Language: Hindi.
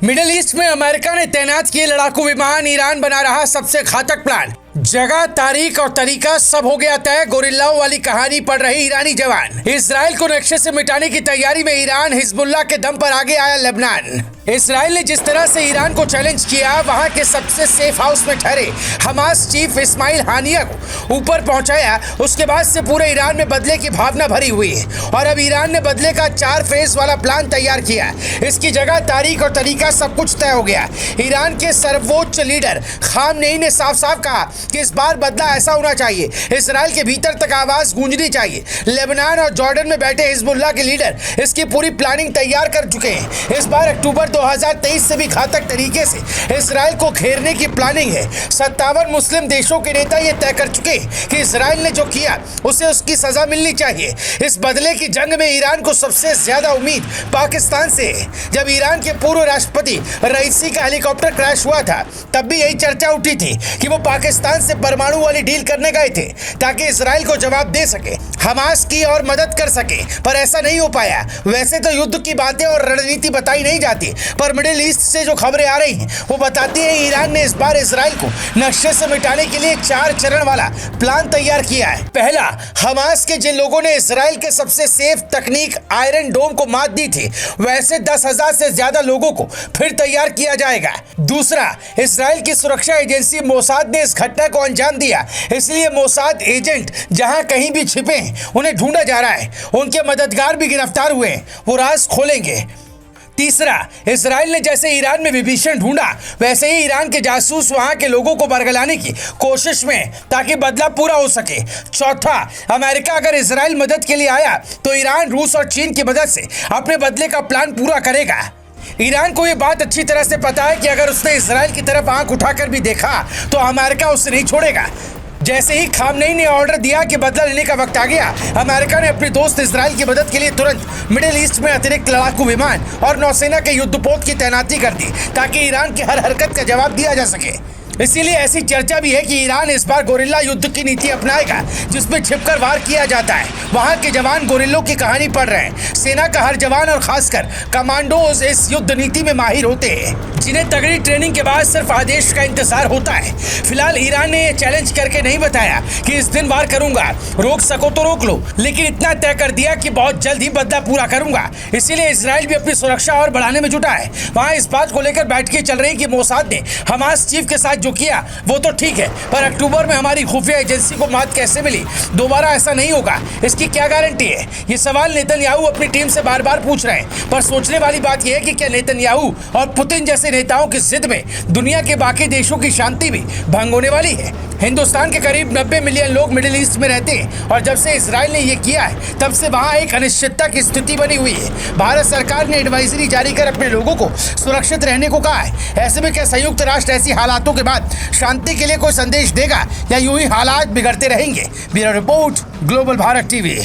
मिडिल ईस्ट में अमेरिका ने तैनात किए लड़ाकू विमान, ईरान बना रहा सबसे घातक प्लान। जगह, तारीख और तरीका सब हो गया तय। गोरिल्लाओं वाली कहानी पढ़ रहे ईरानी जवान। इजराइल को नक्शे से मिटाने की तैयारी में ईरान, हिजबुल्लाह के दम पर आगे आया लेबनान। इजराइल ने जिस तरह से ईरान को चैलेंज किया, वहां के सबसे सेफ हाउस में ठहरे हमास चीफ इस्माइल हानिया को ऊपर पहुंचाया। उसके बाद से पूरे ईरान में बदले की भावना भरी हुई है और अब ईरान ने बदले का 4 फेज वाला प्लान तैयार किया। इसकी जगह, तारीख और तरीका सब कुछ तय हो गया। ईरान के सर्वोच्च लीडर खामनेई ने साफ साफ कहा कि इस बार बदला ऐसा होना चाहिए, इजराइल के भीतर तक आवाज गूंजनी चाहिए। लेबनान और जॉर्डन में बैठे हिजबुल्लाह के लीडर इसकी पूरी प्लानिंग तैयार कर चुके हैं। इस बार अक्टूबर 2023 से भी घातक तरीके से इजराइल को घेरने की प्लानिंग है। 57 मुस्लिम देशों के नेता ये तय कर चुके हैं कि इजराइल ने जो किया उसे उसकी सजा मिलनी चाहिए। इस बदले की जंग में ईरान को सबसे ज्यादा उम्मीद पाकिस्तान से है। जब ईरान के पूर्व राष्ट्रपति रईसी का हेलीकॉप्टर क्रैश हुआ था, तब भी यही चर्चा उठी थी कि वो पाकिस्तान से परमाणु वाली डील करने गए थे ताकि इजराइल को जवाब दे सके, हमास की और मदद कर सके, पर ऐसा नहीं हो पाया। वैसे तो युद्ध की बातें और रणनीति बताई नहीं जाती, पर मिडिल ईस्ट से जो खबरें आ रही हैं वो बताती है ईरान ने इस बार इजराइल को नक्शे से मिटाने के लिए 4 चरण वाला प्लान तैयार किया है। पहला, हमास के जिन लोगों ने इजराइल के सबसे सेफ तकनीक आयरन डोम को मात दी थी, वैसे 10,000 से ज्यादा लोगों को फिर तैयार किया जाएगा। दूसरा, इजराइल की सुरक्षा एजेंसी मोसाद ने इस घटना को अंजाम दिया, इसलिए मोसाद एजेंट जहां कहीं भी छिपे हैं उन्हें ढूंढा जा रहा है। उनके मददगार भी गिरफ्तार हुए हैं, वो राज खोलेंगे। तीसरा, इजराइल ने जैसे ईरान में विभीषण ढूंढा, वैसे ही ईरान के जासूस वहां के लोगों को बरगलाने की कोशिश में, ताकि बदला पूरा हो सके। चौथा, अमेरिका अगर इजराइल मदद के लिए आया तो ईरान, रूस और चीन की मदद से अपने बदले का प्लान पूरा करेगा। ईरान को यह बात अच्छी तरह से पता है कि अगर उसने इजराइल की तरफ आंख उठाकर भी देखा तो अमेरिका उसे नहीं छोड़ेगा। जैसे ही खामनेई ने ऑर्डर दिया कि बदला लेने का वक्त आ गया, अमेरिका ने अपने दोस्त इजराइल की मदद के लिए तुरंत मिडिल ईस्ट में अतिरिक्त लड़ाकू विमान और नौसेना के युद्धपोत की तैनाती कर दी ताकि ईरान की हर हरकत का जवाब दिया जा सके। इसीलिए ऐसी चर्चा भी है कि ईरान इस बार गोरिल्ला युद्ध की नीति अपनाएगा, जिसमें छिपकर वार किया जाता है। वहां के जवान गोरिल्लों की कहानी पढ़ रहे हैं। सेना का हर जवान और खासकर कमांडोज इस युद्ध नीति में माहिर होते हैं, जिन्हें तगड़ी ट्रेनिंग के बाद सिर्फ आदेश का इंतजार होता है। फिलहाल ईरान ने चैलेंज करके नहीं बताया कि इस दिन वार करूंगा, रोक सको तो रोक लो, लेकिन इतना तय कर दिया कि बहुत जल्द ही बदला पूरा करूंगा। इसीलिए इजराइल भी अपनी सुरक्षा और बढ़ाने में जुटा है। वहां इस बात को लेकर बैठकें चल रही कि मोसाद ने हमास चीफ के साथ जो किया वो तो ठीक है, पर अक्टूबर में हमारी खुफिया एजेंसी को मात कैसे मिली, दोबारा ऐसा नहीं होगा, इसकी क्या गारंटी है? ये सवाल नेतन्याहू अपनी टीम से बार बार पूछ रहे हैं। पर सोचने वाली बात यह है कि क्या नेतन्याहू और पुतिन जैसे नेताओं की जिद में दुनिया के बाकी देशों की शांति भी भंग होने वाली है? हिंदुस्तान के करीब 90 मिलियन लोग मिडिल ईस्ट में रहते हैं और जब से इजराइल ने यह किया है तब से वहां एक अनिश्चितता की स्थिति बनी हुई है। भारत सरकार ने एडवाइजरी जारी कर अपने लोगों को सुरक्षित रहने को कहा है। ऐसे में क्या संयुक्त राष्ट्र ऐसी हालातों के बाद शांति के लिए कोई संदेश देगा या यूं ही हालात बिगड़ते रहेंगे? Bureau report, global Bharat TV.